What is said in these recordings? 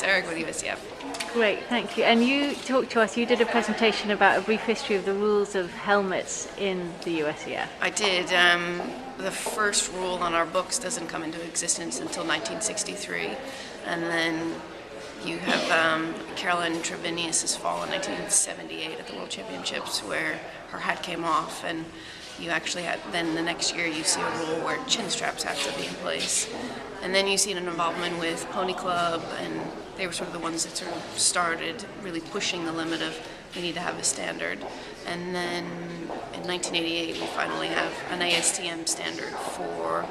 Sara Ike with USEF. Great, thank you. And you talked to us, you did a presentation about a brief history of the rules of helmets in the USEF. I did. The first rule on our books doesn't come into existence until 1963, and then you have Caroline Trevinius' fall in 1978 at the World Championships, where her hat came off, and you actually had, then the next year you see a rule where chin straps have to be in place. And then you see an involvement with Pony Club, and they were sort of the ones that sort of started really pushing the limit of we need to have a standard. And then in 1988 we finally have an ASTM standard for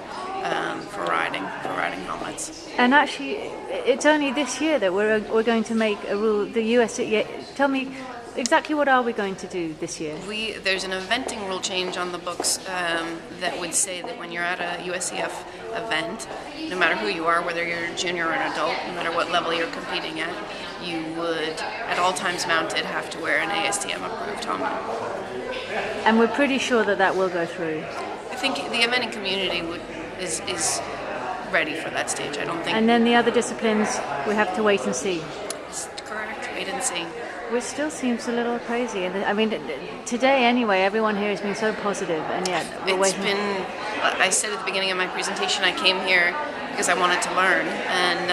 riding helmets. And actually, it's only this year that we're going to make a rule. The US, tell me exactly what are we going to do this year? There's an eventing rule change on the books that would say that when you're at a USEF event, no matter who you are, whether you're a junior or an adult, no matter what level you're competing at, you would, at all times mounted, have to wear an ASTM approved helmet. And we're pretty sure that that will go through. I think the eventing community is ready for that stage. I don't think. And then the other disciplines, we have to wait and see. It's correct. Wait and see. Which still seems a little crazy. I mean, today anyway, everyone here has been so positive, and yet we're waiting. I said at the beginning of my presentation, I came here because I wanted to learn, and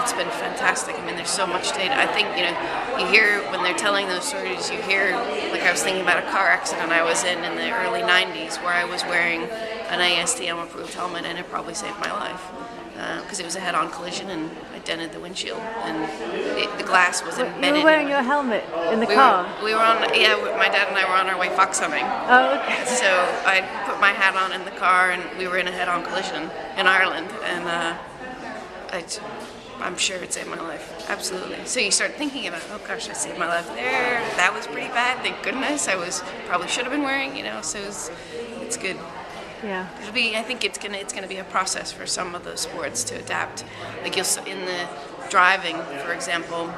it's been fantastic. I mean, there's so much data. I think, you hear when they're telling those stories, you hear, like I was thinking about a car accident I was in the early 90s where I was wearing an ASTM approved helmet, and it probably saved my life. Because it was a head-on collision and I dented the windshield, and the glass was embedded. You were wearing your helmet in the car? We were on, my dad and I were on our way fox hunting. Oh, okay. So I put my hat on in the car, and we were in a head-on collision in Ireland, and I'm sure it saved my life, absolutely. So you start thinking about, oh gosh, I saved my life there, that was pretty bad, thank goodness, probably should have been wearing, so it's good. Yeah. I think it's gonna be a process for some of those sports to adapt. Like in the driving, for example,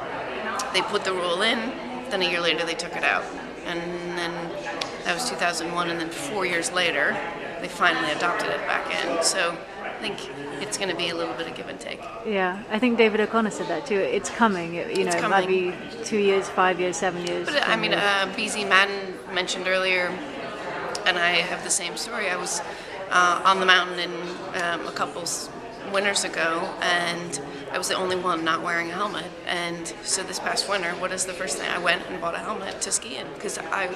they put the rule in, then a year later they took it out, and then that was 2001, and then 4 years later they finally adopted it back in. So I think it's going to be a little bit of give and take. Yeah, I think David O'Connor said that too. It's coming. It's coming. It might be 2 years, 5 years, 7 years. But I mean, BZ Madden mentioned earlier, and I have the same story. I was on the mountain in a couple winters ago, and I was the only one not wearing a helmet. And so this past winter, what is the first thing? I went and bought a helmet to ski in because I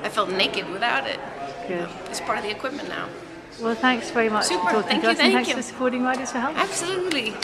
felt naked without it. Good. It's part of the equipment now. Well, thanks very much Super. for talking to us, and Thank thanks you. for supporting Riders for Helmets. Absolutely.